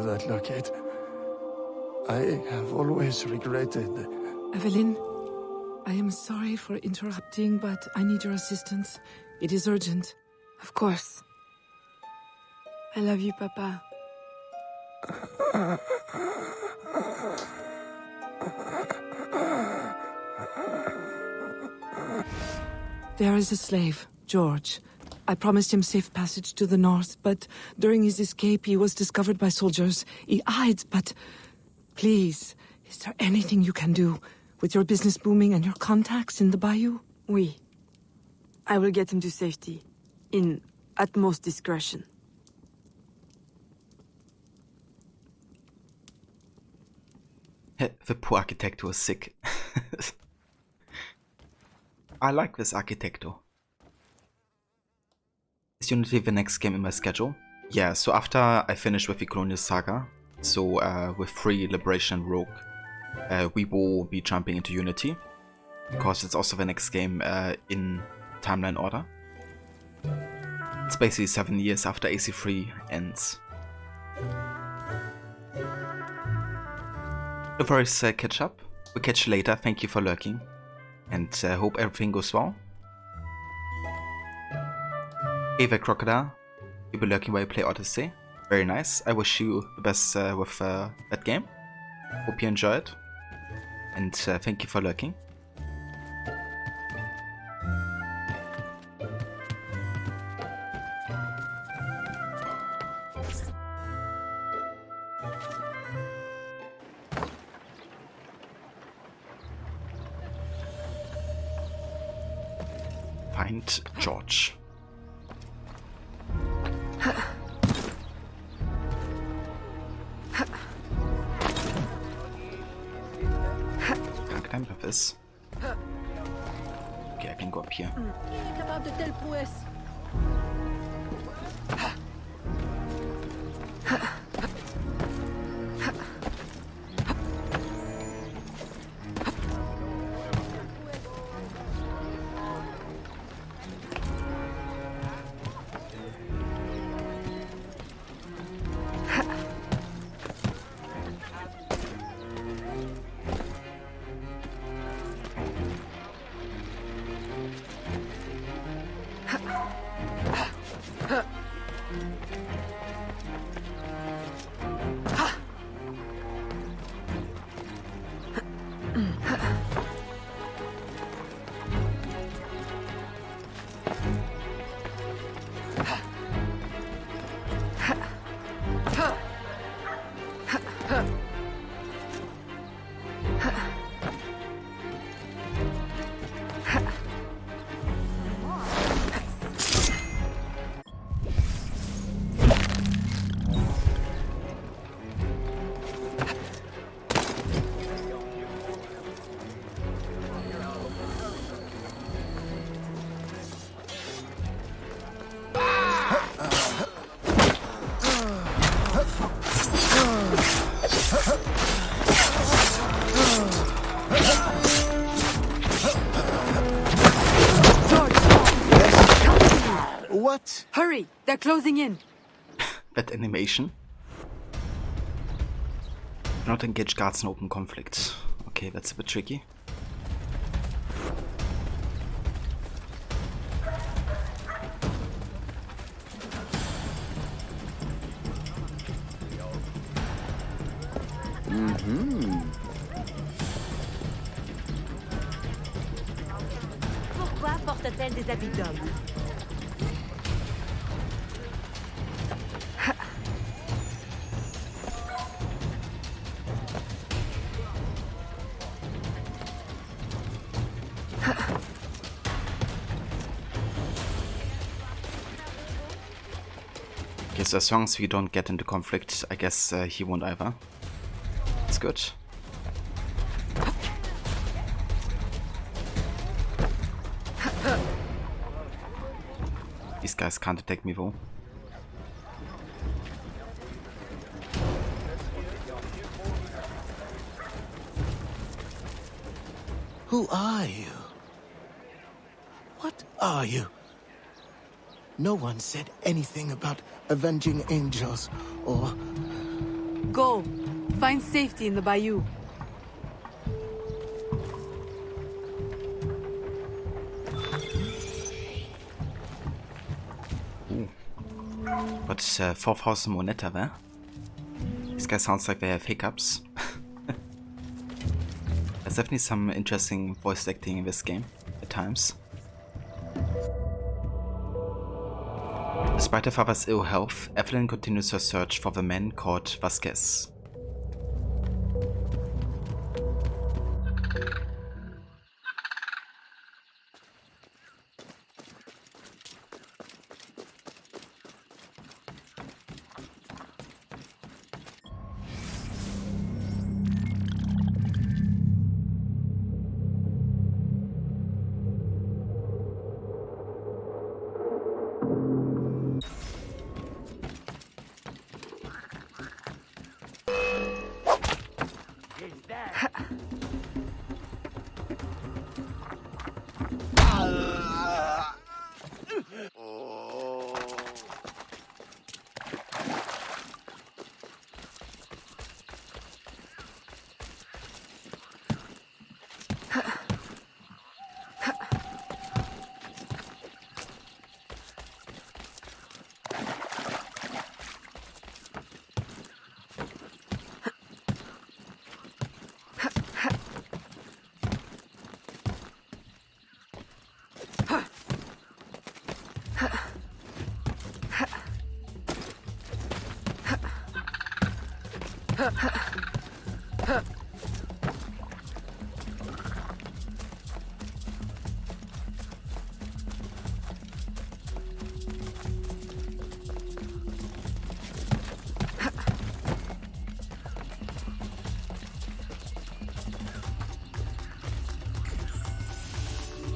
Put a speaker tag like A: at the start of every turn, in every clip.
A: that locate. I have always regretted...
B: Evelyn, I am sorry for interrupting, but I need your assistance. It is urgent.
C: Of course. I love you, Papa.
B: There is a slave, George. I promised him safe passage to the north, but during his escape he was discovered by soldiers. He hides, but... Please, is there anything you can do? With your business booming and your contacts in the bayou?
C: Oui. I will get him to safety. In utmost discretion.
D: The poor architect was sick. I like this architecto. Is Unity the next game in my schedule? Yeah, so after I finish with the Colonial Saga, so with Free, Liberation and Rogue, we will be jumping into Unity, because it's also the next game in timeline order. It's basically 7 years after AC3 ends. No worries, catch up. We'll catch you later, thank you for lurking, and hope everything goes well. Ava Crocodile, you'll be lurking while you play Odyssey. Very nice. I wish you the best with that game. Hope you enjoy it. And thank you for lurking. Find George. Can't climb with this. Okay, I can go up here.
A: What?
C: Hurry! They're closing in!
D: That animation. Do not engage guards in open conflict. Okay, that's a bit tricky.
E: Pourquoi porte-t-elle des habits d'homme?
D: Okay, so as long as we don't get into conflict, I guess he won't either. That's good. These guys can't attack me though.
A: Who are you? What are you? No one said anything about avenging angels or
C: go. Find safety in the bayou.
D: But 4,000 moneta there. This guy sounds like they have hiccups. There's definitely some interesting voice acting in this game at times. Despite her father's ill health, Evelyn continues her search for the man called Vasquez.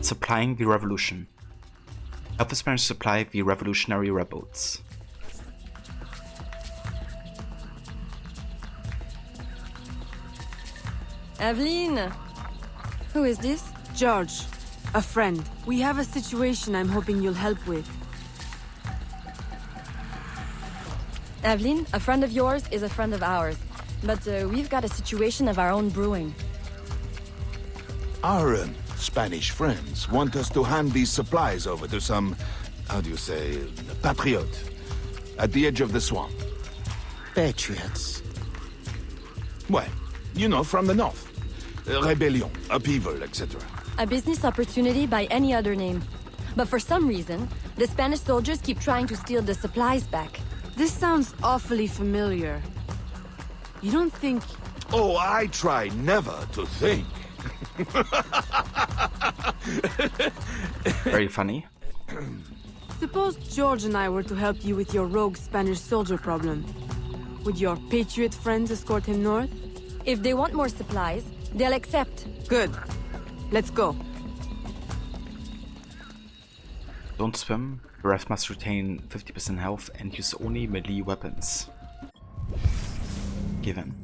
D: Supplying the revolution. Help the Spanish supply the revolutionary rebels.
F: Evelyn! Who is this?
C: George, a friend. We have a situation I'm hoping you'll help with.
F: Evelyn, a friend of yours is a friend of ours. But we've got a situation of our own brewing.
G: Our Spanish friends want us to hand these supplies over to some, how do you say, patriot, at the edge of the swamp.
H: Patriots.
G: Well, you know, from the north. Rebellion, upheaval, etc.
F: A business opportunity by any other name. But for some reason, the Spanish soldiers keep trying to steal the supplies back.
C: This sounds awfully familiar. You don't think...
G: Oh, I try never to think.
D: Very funny.
C: Suppose George and I were to help you with your rogue Spanish soldier problem. Would your patriot friends escort him north?
F: If they want more supplies, they'll accept.
C: Good. Let's go.
D: Don't swim. The ref must retain 50% health and use only melee weapons. Given.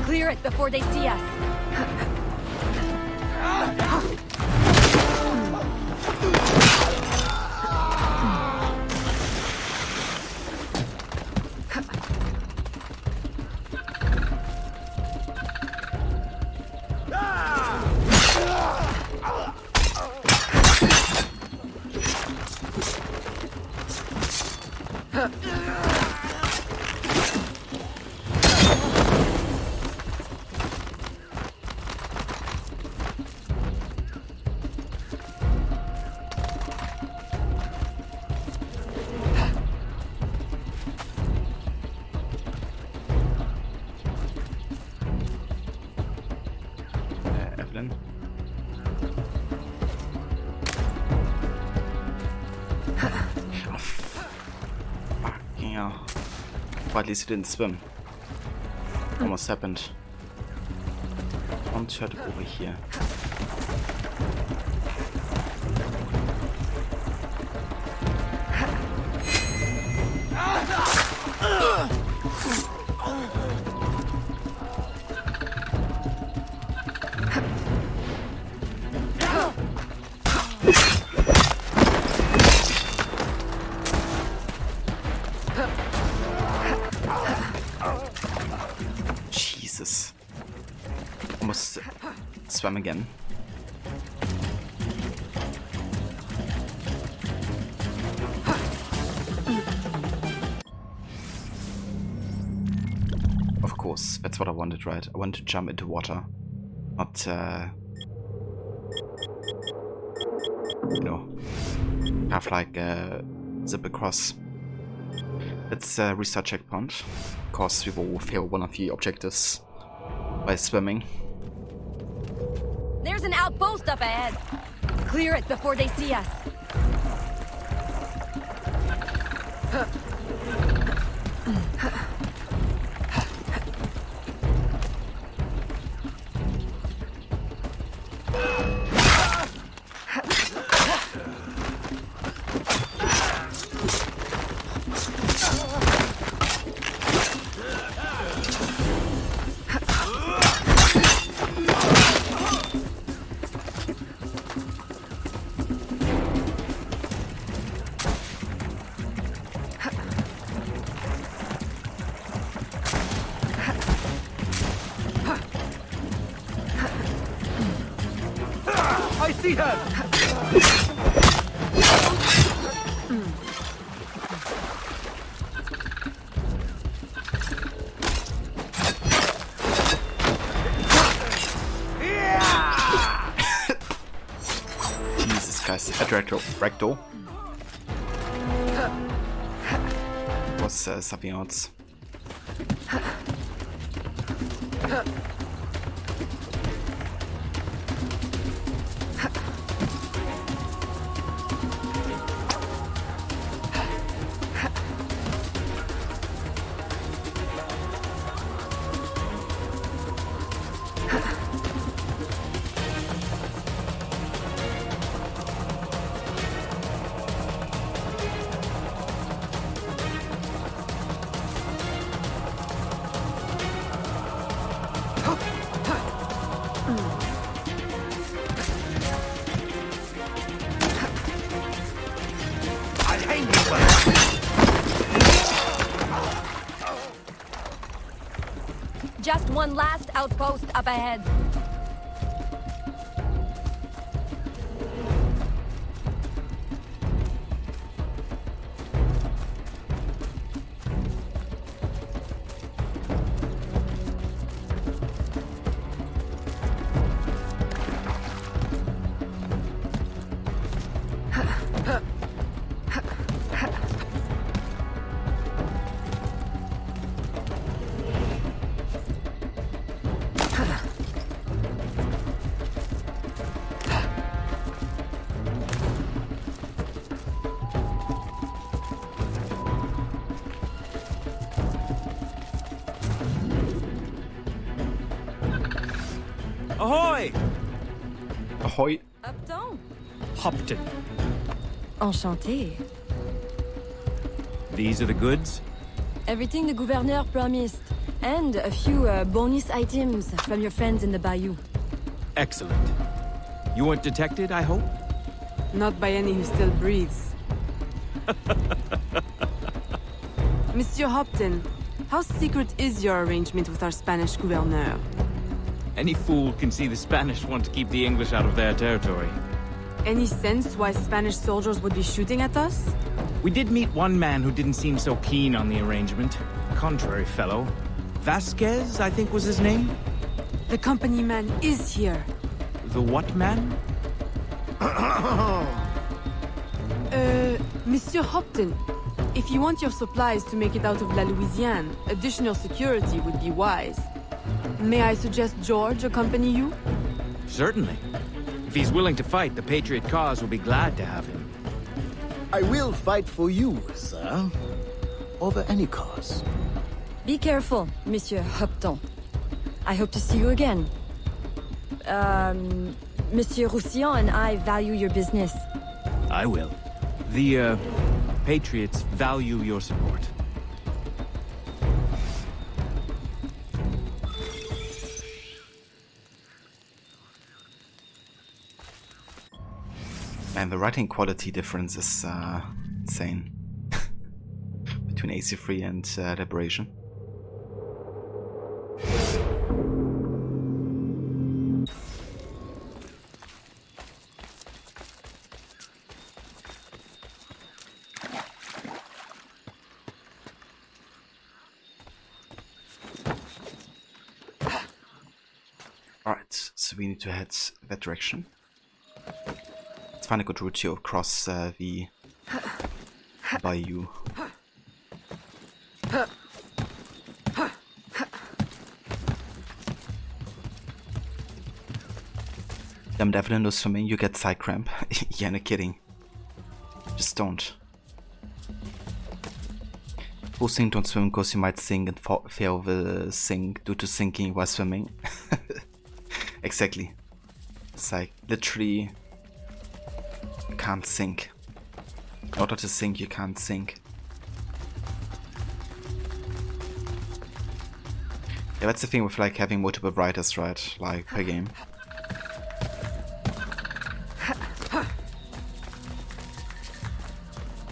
F: Clear it before they see us.
D: discipline. Oh, fucking hell. Well, at least he didn't swim. Almost happened. One turtle over here. Jesus. Almost swam again. Of course, that's what I wanted, right? I wanted to jump into water, not, you know, have like zip across. Let's restart checkpoint. Of course, we will fail one of the objectives by swimming.
F: There's an outpost up ahead. Clear it before they see us.
H: I see her!
D: Jesus Christ, a rectal. Was something else.
F: Just one last outpost up ahead.
H: Ahoy!
D: Ahoy!
F: Upton.
H: Hopton.
F: Enchanté.
H: These are the goods?
F: Everything the gouverneur promised. And a few bonus items from your friends in the bayou.
H: Excellent. You weren't detected, I hope?
C: Not by any who still breathes. Monsieur Hopton, how secret is your arrangement with our Spanish gouverneur?
H: Any fool can see the Spanish want to keep the English out of their territory.
C: Any sense why Spanish soldiers would be shooting at us?
H: We did meet one man who didn't seem so keen on the arrangement. Contrary fellow. Vasquez, I think was his name?
C: The company man is here.
H: The what man?
C: Monsieur Hopton, if you want your supplies to make it out of La Louisiane, additional security would be wise. May I suggest George accompany you?
H: Certainly. If he's willing to fight, the Patriot cause will be glad to have him.
I: I will fight for you, sir. Over any cause.
F: Be careful, Monsieur Hopton. I hope to see you again. Monsieur Roussillon and I value your business.
H: I will. The, Patriots value your support.
D: Man, the writing quality difference is insane. Between AC3 and Liberation. Alright, so we need to head that direction. Let's find a good route to across the bayou. Damn, Devlin knows swimming, you get side cramp. Yeah, no kidding. Just don't. Boosting, don't swim because you might sink and fail will sink due to sinking while swimming. Exactly. It's like literally you can't sink. In order to sink, you can't sink. Yeah, that's the thing with like having multiple writers, right? Like per game.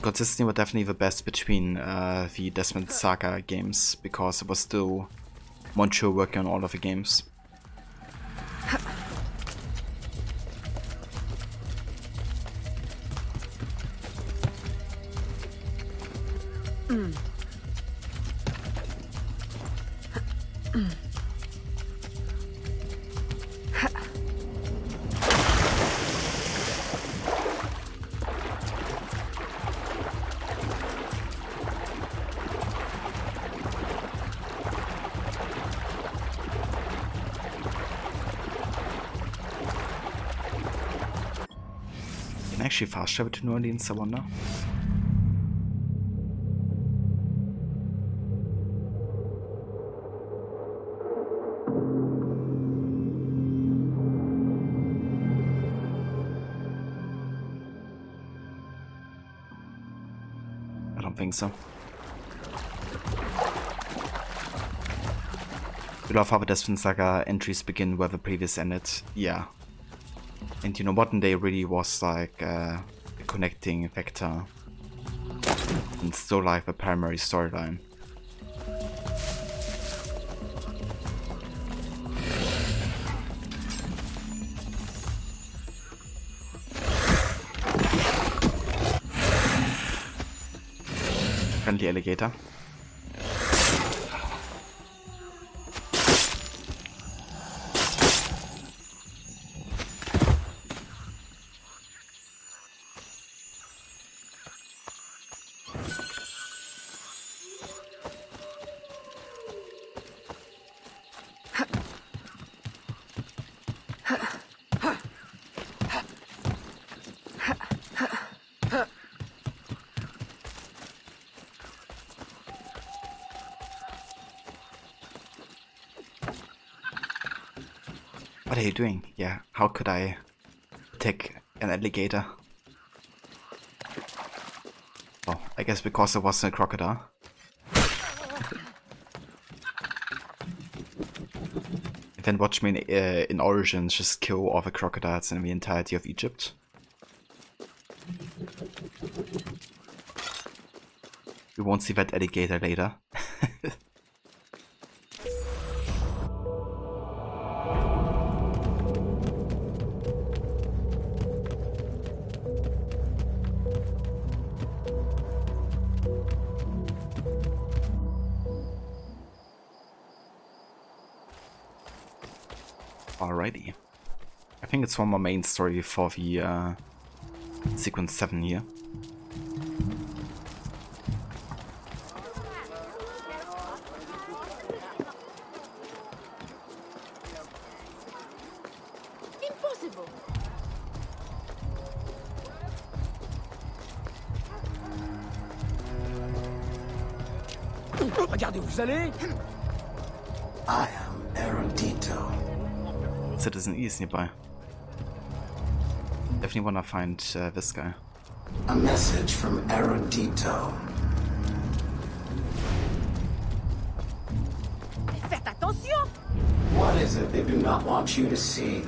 D: Consistency was definitely the best between the Desmond Saga games because it was still Montreal working on all of the games. Can I actually fast travel to New Orleans, I wonder? I don't think so. We love how the Desmond Saga entries begin where the previous ended. Yeah. And you know, modern day really was like a connecting factor and still like the primary storyline. Friendly alligator. What are you doing? Yeah, how could I attack an alligator? Oh, I guess because it wasn't a crocodile. Then watch me in Origins just kill all the crocodiles in the entirety of Egypt. We won't see that alligator later. Alrighty. I think it's one more main story for the sequence 7 here.
I: Regardez où vous allez. I am Erudito.
D: Citizen E is nearby. Definitely wanna find this guy.
I: A message from Erudito.
C: Faites attention!
I: What is it they do not want you to see?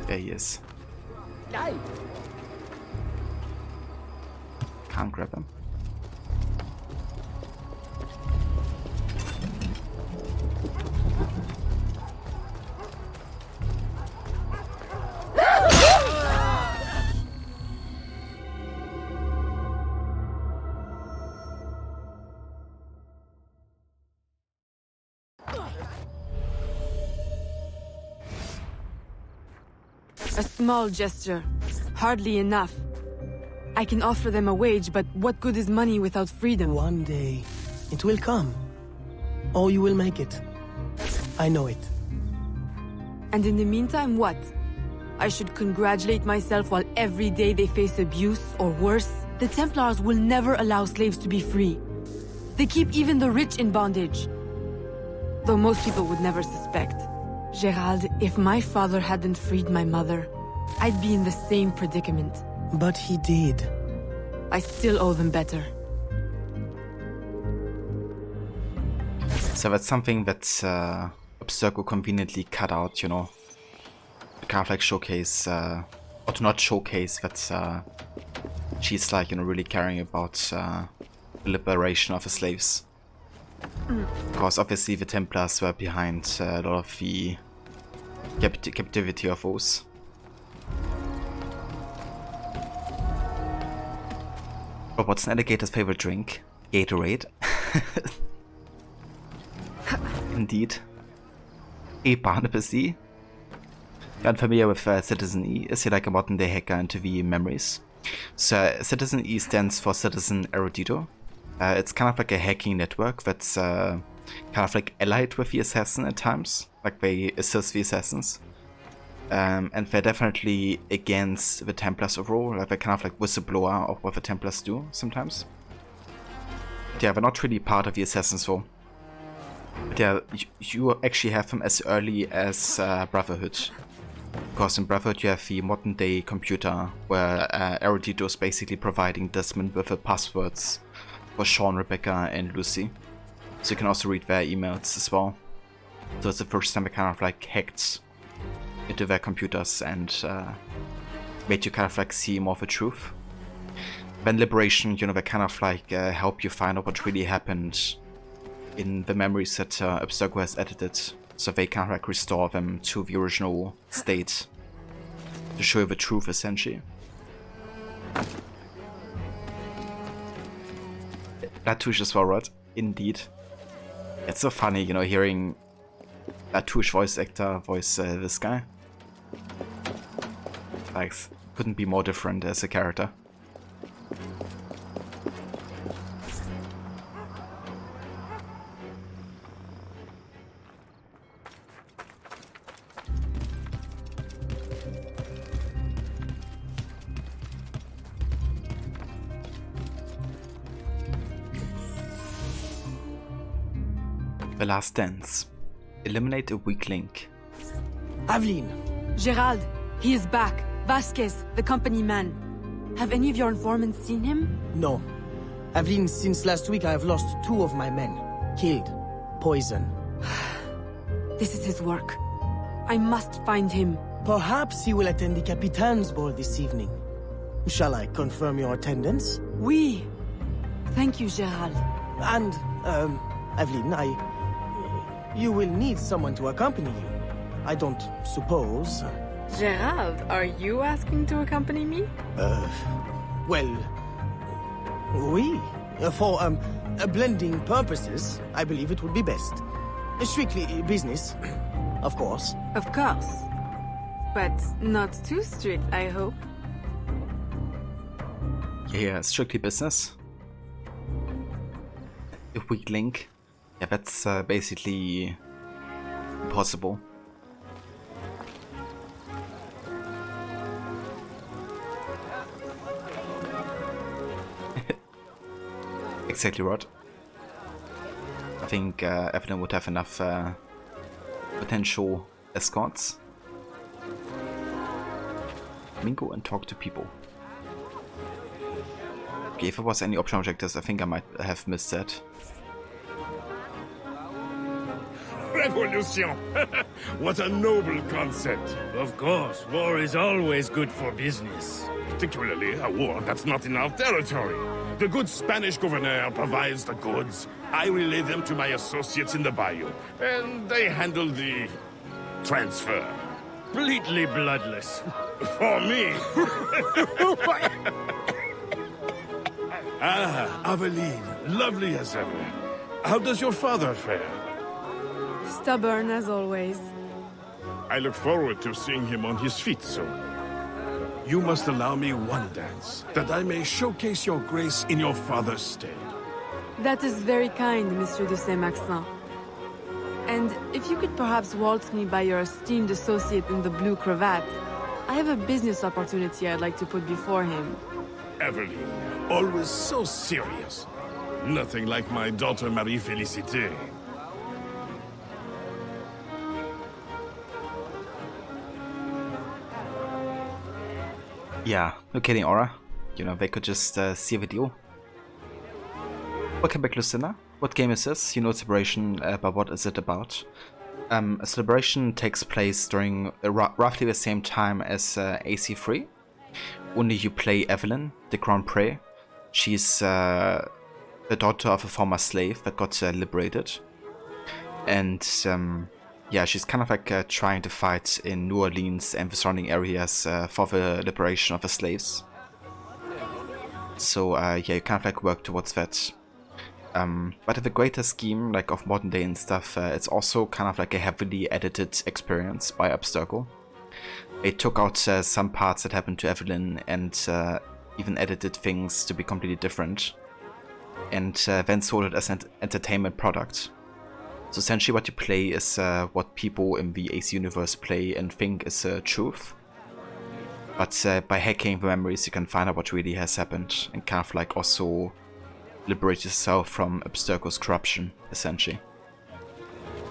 D: There he is. Can't grab him.
C: A small gesture. Hardly enough. I can offer them a wage, but what good is money without freedom?
J: One day, it will come. Or you will make it. I know it.
C: And in the meantime, what? I should congratulate myself while every day they face abuse, or worse? The Templars will never allow slaves to be free. They keep even the rich in bondage. Though most people would never suspect. Gerald, if my father hadn't freed my mother, I'd be in the same predicament.
J: But he did.
C: I still owe them better.
D: So that's something that Abstergo conveniently cut out, you know. To kind of like showcase, or to not showcase that she's like, you know, really caring about the liberation of the slaves. Because obviously the Templars were behind a lot of the captivity of those. Oh, what's an alligator's favorite drink? Gatorade. Indeed. Hey Barnabas E. You're unfamiliar with Citizen E. Is he like a modern day hacker into the memories? So Citizen E stands for Citizen Erudito. It's kind of like a hacking network that's kind of like allied with the assassin at times. Like they assist the assassins. And they're definitely against the Templars overall. Like they're kind of like whistleblower of what the Templars do sometimes. But yeah, they're not really part of the assassins though. But yeah, you actually have them as early as Brotherhood. Because in Brotherhood you have the modern day computer where Erudito is basically providing Desmond with the passwords for Sean, Rebecca and Lucy. So you can also read their emails as well. So it's the first time they kind of like hacked into their computers and made you kind of like see more of the truth. Then Liberation, you know, they kind of like help you find out what really happened in the memories that Abstergo has edited. So they kind of like restore them to the original state to show you the truth essentially. Latouche as well, right? Indeed. It's so funny, you know, hearing Latouche voice actor voice this guy. Like, couldn't be more different as a character. The Last Dance. Eliminate a weak link.
J: Aveline!
C: Gerald, he is back. Vasquez, the company man. Have any of your informants seen him?
J: No. Aveline, since last week I have lost 2 of my men. Killed. Poison.
C: This is his work. I must find him.
J: Perhaps he will attend the Capitan's ball this evening. Shall I confirm your attendance?
C: Oui. Thank you, Gerald.
J: And, Aveline, you will need someone to accompany you. I don't suppose...
C: Gerald, are you asking to accompany me?
J: Well... Oui. For, blending purposes, I believe it would be best. Strictly business, of course.
C: Of course. But not too strict, I hope.
D: Yeah, strictly business. A weak link. Yeah, that's basically impossible. Exactly right. I think Evelyn would have enough potential escorts. Mingo and talk to people. Okay, if there was any optional objectives, I think I might have missed that.
K: Revolution! What a noble concept. Of course, war is always good for business. Particularly a war that's not in our territory. The good Spanish governor provides the goods. I relay them to my associates in the bayou, and they handle the transfer. Completely bloodless. For me. Ah, Aveline, lovely as ever. How does your father fare?
C: Stubborn as always.
K: I look forward to seeing him on his feet soon. You must allow me one dance, that I may showcase your grace in your father's stead.
C: That is very kind, Monsieur de Saint-Maxent. And if you could perhaps waltz me by your esteemed associate in the blue cravat, I have a business opportunity I'd like to put before him.
K: Evelyn, always so serious. Nothing like my daughter Marie-Félicité.
D: Yeah, no kidding, Aura. You know, they could just see a video. Welcome back, Lucinda. What game is this? You know Celebration, but what is it about? A Celebration takes place during roughly the same time as AC3. Only you play Evelyn, the Grand Prix. She's the daughter of a former slave that got liberated. And yeah, she's kind of like trying to fight in New Orleans and the surrounding areas for the liberation of the slaves. So yeah, you kind of like work towards that. But in the greater scheme, like of modern day and stuff, it's also kind of like a heavily edited experience by Abstergo. They took out some parts that happened to Evelyn and even edited things to be completely different. And then sold it as an entertainment product. So essentially what you play is what people in the AC universe play and think is truth. But by hacking the memories you can find out what really has happened and kind of like also liberate yourself from Abstergo's corruption, essentially.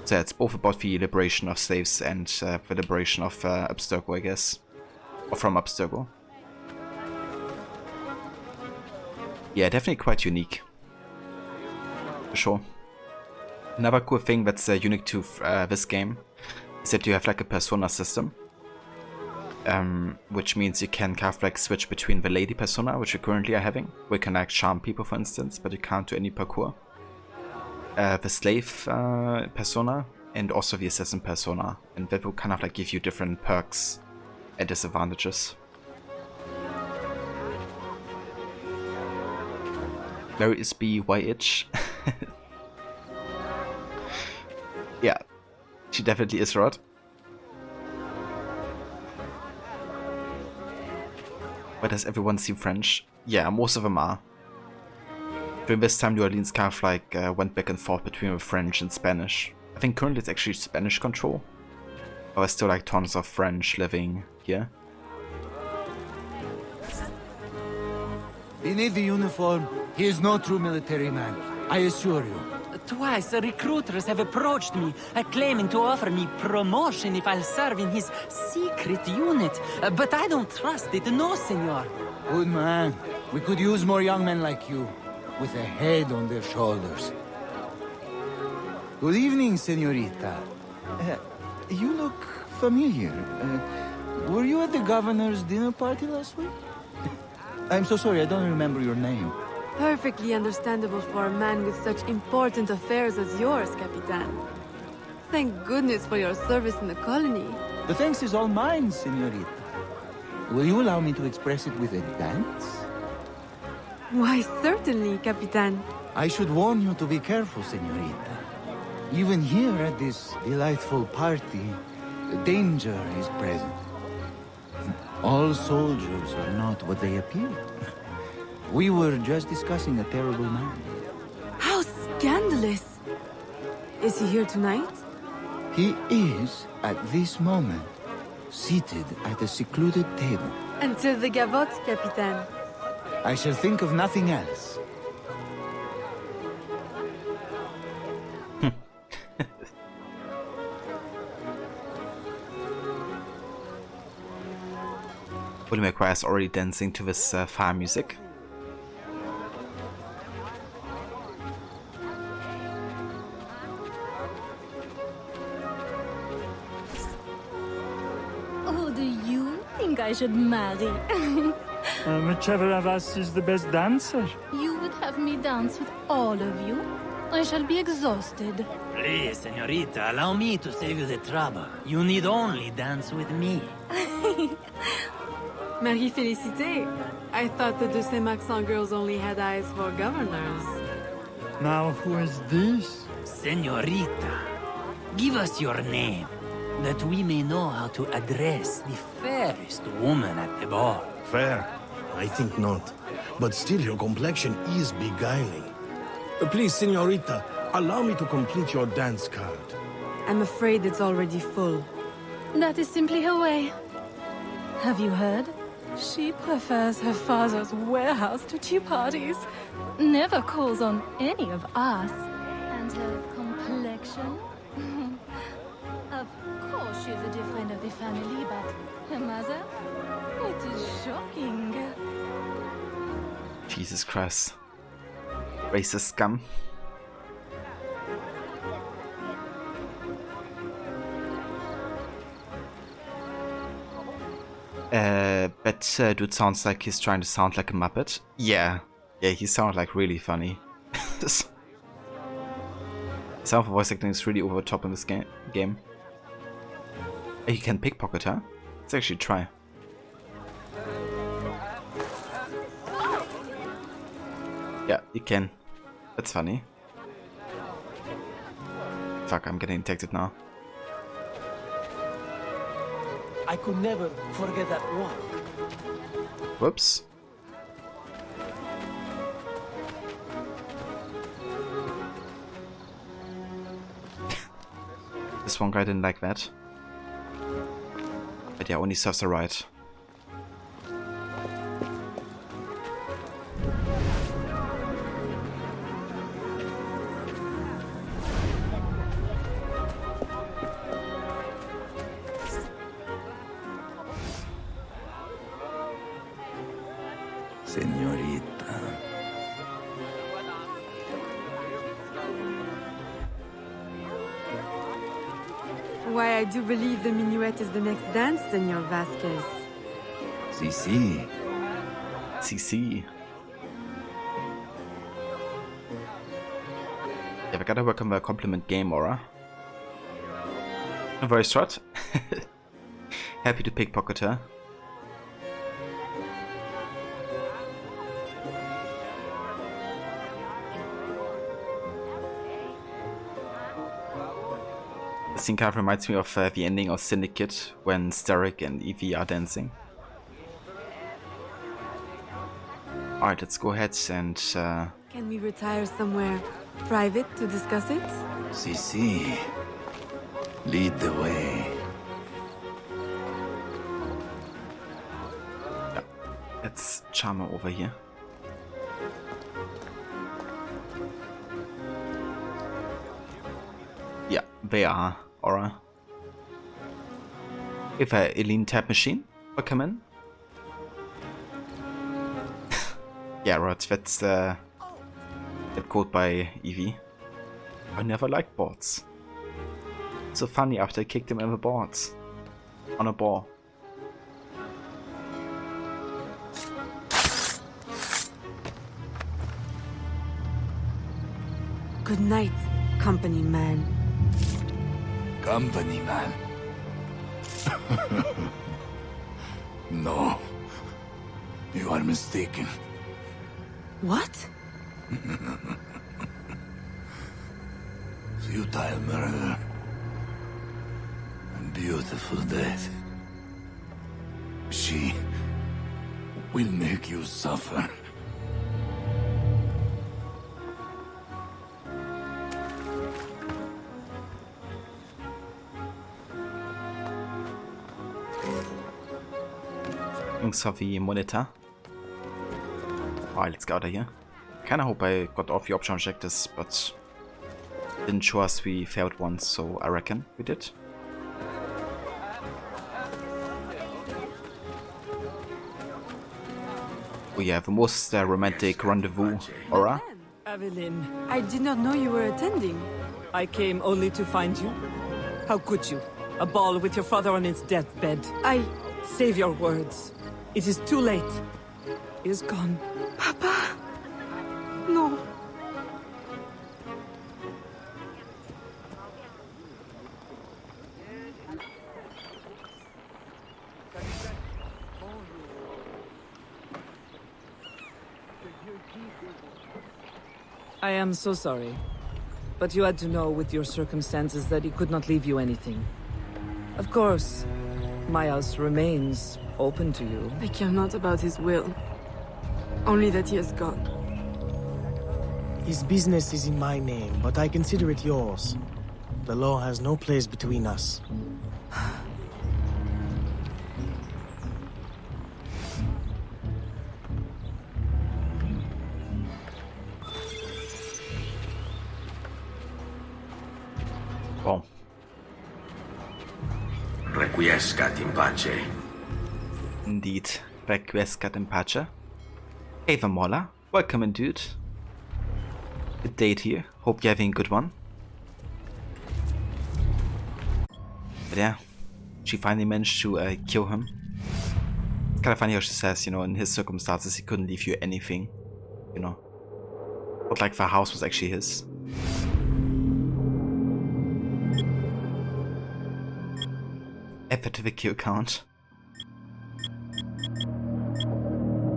D: So yeah, it's both about the liberation of slaves and the liberation of Abstergo, I guess. Or from Abstergo. Yeah, definitely quite unique. For sure. Another cool thing that's unique to this game is that you have like a persona system. Which means you can kind of like switch between the lady persona, which you currently are having, where you can like charm people for instance, but you can't do any parkour. The slave persona and also the assassin persona, and that will kind of like give you different perks and disadvantages. Where is BYH? Yeah, she definitely is right. Why does everyone seem French? Yeah, most of them are. During this time, New Orleans kind of like went back and forth between the French and Spanish. I think currently it's actually Spanish control. But there's still like tons of French living here.
L: Beneath the uniform, he is no true military man, I assure you.
M: Twice, recruiters have approached me, claiming to offer me promotion if I'll serve in his secret unit. But I don't trust it, no, senor.
L: Good man. We could use more young men like you, with a head on their shoulders. Good evening, senorita. You look familiar. Were you at the governor's dinner party last week? I'm so sorry, I don't remember your name.
C: Perfectly understandable for a man with such important affairs as yours, Capitan. Thank goodness for your service in the colony.
L: The thanks is all mine, senorita. Will you allow me to express it with a dance?
C: Why, certainly, Capitan.
L: I should warn you to be careful, senorita. Even here at this delightful party, danger is present. All soldiers are not what they appear. We were just discussing a terrible man.
C: How scandalous! Is he here tonight?
L: He is, at this moment, seated at a secluded table.
C: Until the gavotte, Capitan.
L: I shall think of nothing else.
D: Devil May Cry is already dancing to this fire music.
F: Who do you think I should marry?
N: Whichever of us is the best dancer.
O: You would have me dance with all of you? I shall be exhausted.
M: Please, señorita, allow me to save you the trouble. You need only dance with me.
C: Marie Félicité. I thought the de Saint-Maxent girls only had eyes for governors.
N: Now who is this?
M: Señorita, give us your name, that we may know how to address the fairest woman at the ball.
I: Fair? I think not. But still, your complexion is beguiling. Please, señorita, allow me to complete your dance card.
C: I'm afraid it's already full.
O: That is simply her way. Have you heard? She prefers her father's warehouse to tea parties. Never calls on any of us.
F: And her complexion?
O: Of course she's a dear friend of the family, but her mother? It is shocking.
D: Jesus Christ. Racist scum. But dude sounds like he's trying to sound like a Muppet. Yeah, he sounds like really funny. Some of the voice acting is really over the top in this game. You can pickpocket, huh? Let's actually try. Yeah, you can. That's funny. Fuck, I'm getting detected now.
J: I could never forget that walk.
D: Whoops. This one guy didn't like that. But yeah, only serves the right.
L: Señorita.
C: Why, I do believe the minuet is the next dance, Senor Vasquez.
L: Si.
D: Yeah, we gotta work on the compliment game, Aura. Voice shot. Happy to pickpocket her. This scene kind of reminds me of the ending of Syndicate when Starrick and Evie are dancing. Alright, let's go ahead and...
C: Can we retire somewhere private to discuss it?
L: Si. Lead the way.
D: Yeah, let's charm her over here. Yeah, they are. Aura. If a Eileen tap machine will come in. Yeah, right, that's that quote by Evie. I never liked boards. So funny after I kicked him in the boards. On a ball.
C: Good night, company man.
L: Company man. No. You are mistaken.
C: What?
L: Futile murder. And beautiful death. She will make you suffer.
D: Of the monitor. Alright, let's get out of here. Kinda hope I got off the option objectives, but didn't show us we failed once, so I reckon we did. Oh yeah, the most romantic rendezvous aura.
B: Evelyn,
C: I did not know you were attending.
B: I came only to find you. How could you? A ball with your father on his deathbed. Save your words. It is too late. He is gone.
C: Papa! No.
B: I am so sorry. But you had to know with your circumstances that he could not leave you anything. Of course, my house remains open to you.
C: I care not about his will. Only that he has gone.
J: His business is in my name, but I consider it yours. The law has no place between us.
D: Wow.
P: Requiescat in pace.
D: Indeed. Requiescat in pace. Hey Vamola, welcome in, dude. Good date here. Hope you're having a good one. But yeah, she finally managed to kill him. It's kind of funny how she says, you know, in his circumstances he couldn't leave you anything, you know. But like the house was actually his. Add that to the kill count.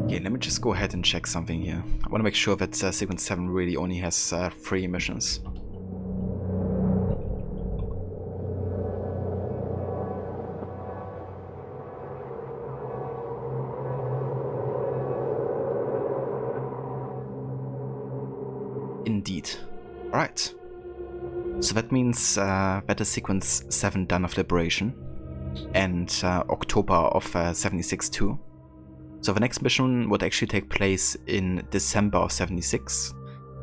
D: Okay, let me just go ahead and check something here. I want to make sure that Sequence 7 really only has 3 missions. Indeed. Alright. So that means that is Sequence 7 done of Liberation. And October of 76 too. So the next mission would actually take place in December of 76,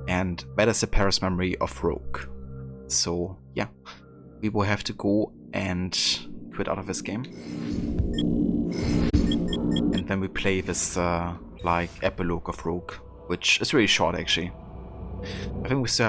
D: and that is the Paris memory of Rogue. So yeah, we will have to go and quit out of this game. And then we play this like epilogue of Rogue, which is really short actually. I think we still